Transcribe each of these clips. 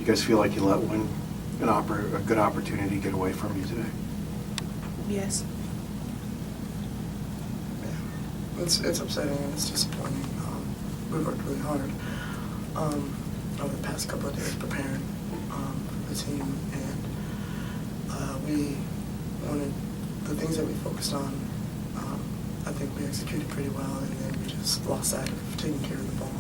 guys feel like you let a good opportunity get away from you today? Yes. Yeah. It's upsetting and it's disappointing. We worked really hard over the past couple of days preparing for the team, and we wanted the things that we focused on. I think we executed pretty well, and then we just lost sight of taking care of the ball,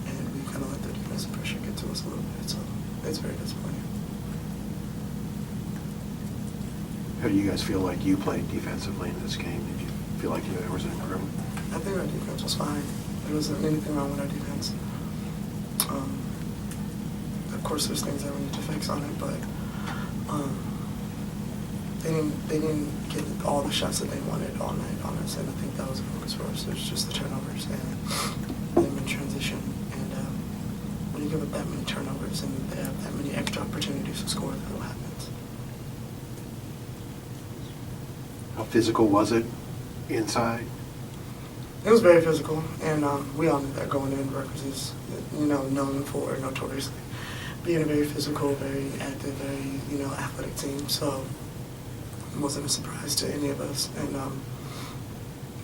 and we kind of let the defensive pressure get to us a little bit. So it's very disappointing. How do you guys feel like you played defensively in this game? Did you feel like there was an improvement? I think our defense was fine. There wasn't anything wrong with our defense. Of course, there's things that we need to fix on it, but they didn't get all the shots that they wanted all night on us, and I think that was a focus for us. There's just the turnovers and them in transition, and when you give up that many turnovers and they have that many extra opportunities to score, that's what happens. How physical was it inside? It was very physical, and we all knew that going in. Rutgers is, known for notoriously being a very physical, very active, very, athletic team. So it wasn't a surprise to any of us. And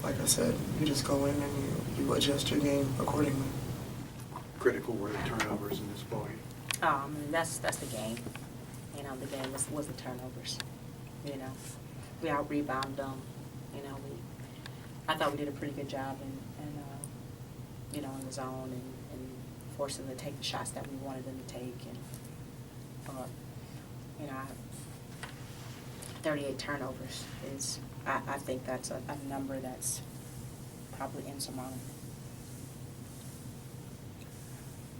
like I said, you just go in and you adjust your game accordingly. Critical were the turnovers in this ball game? That's the game. The game was the turnovers. We out-rebounded them. I thought we did a pretty good job in the zone and forcing them to take the shots that we wanted them to take. And 38 turnovers is, I think that's a number that's probably insurmountable.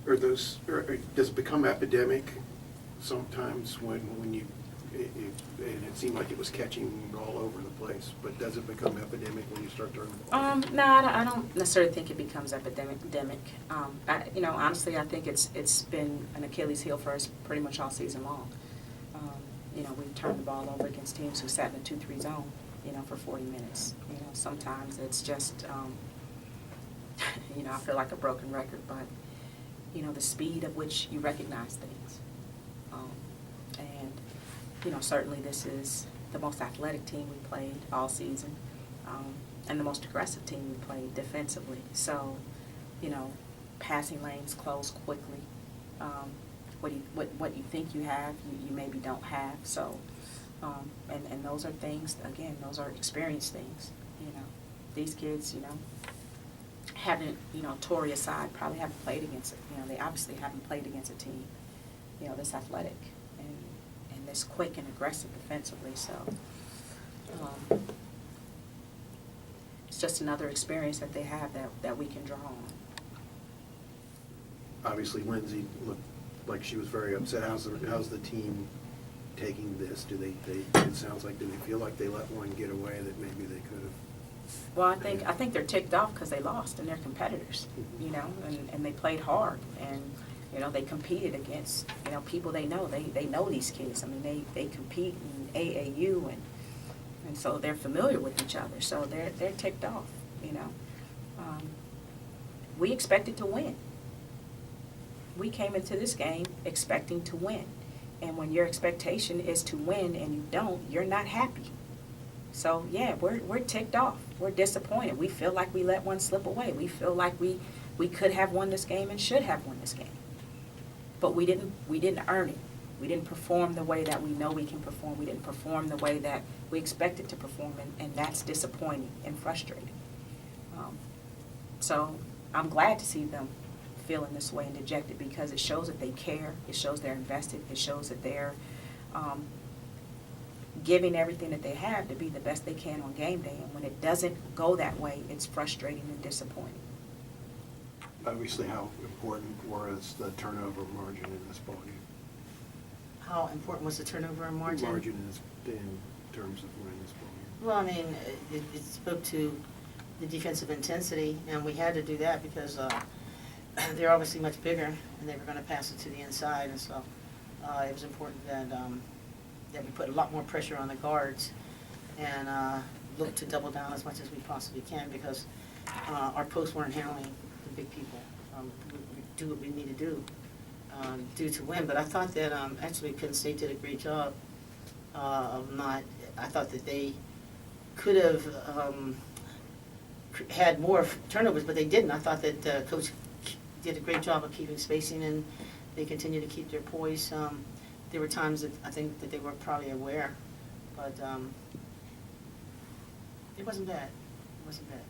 Does it become epidemic sometimes when you, and it seemed like it was catching all over the place, but does it become epidemic when you start turning the ball? No, I don't necessarily think it becomes epidemic. Honestly, I think it's been an Achilles heel for us pretty much all season long. We've turned the ball over against teams who sat in the 2-3 zone, for 40 minutes. Sometimes it's just, I feel like a broken record, but, the speed at which you recognize things. Certainly this is the most athletic team we played all season, and the most aggressive team we played defensively. So, passing lanes close quickly. What you think you have, you maybe don't have. So, and those are things, again, those are experience things. These kids, haven't, Tori aside, probably haven't played against it. They obviously haven't played against a team, this athletic and this quick and aggressive defensively. So, it's just another experience that they have that we can draw on. Obviously, Lindsay looked like she was very upset. How's the team taking this? It sounds like, do they feel like they let one get away that maybe they could have? Well, I think they're ticked off because they lost and they're competitors, and they played hard, and they competed against people they know. They know these kids. I mean, they compete in AAU, and so they're familiar with each other. So they're ticked off. We expected to win. We came into this game expecting to win, and when your expectation is to win and you don't, you're not happy. So yeah, we're ticked off. We're disappointed. We feel like we let one slip away. We feel like we could have won this game and should have won this game. But we didn't earn it. We didn't perform the way that we know we can perform. We didn't perform the way that we expected to perform, and that's disappointing and frustrating. So I'm glad to see them feeling this way and dejected, because it shows that they care. It shows they're invested. It shows that they're giving everything that they have to be the best they can on game day. And when it doesn't go that way, it's frustrating and disappointing. Obviously, how important was the turnover margin in this ballgame? How important was the turnover margin? Margin in terms of winning this ballgame. Well, I mean, it spoke to the defensive intensity, and we had to do that because they're obviously much bigger, and they were going to pass it to the inside, and so it was important that we put a lot more pressure on the guards and look to double down as much as we possibly can, because our posts weren't handling the big people. We do what we need to do due to win, but I thought that actually Penn State did a great job of not, I thought that they could have had more turnovers, but they didn't. I thought that Coach did a great job of keeping spacing, and they continue to keep their poise. There were times that I think that they were probably aware, but it wasn't bad. It wasn't bad.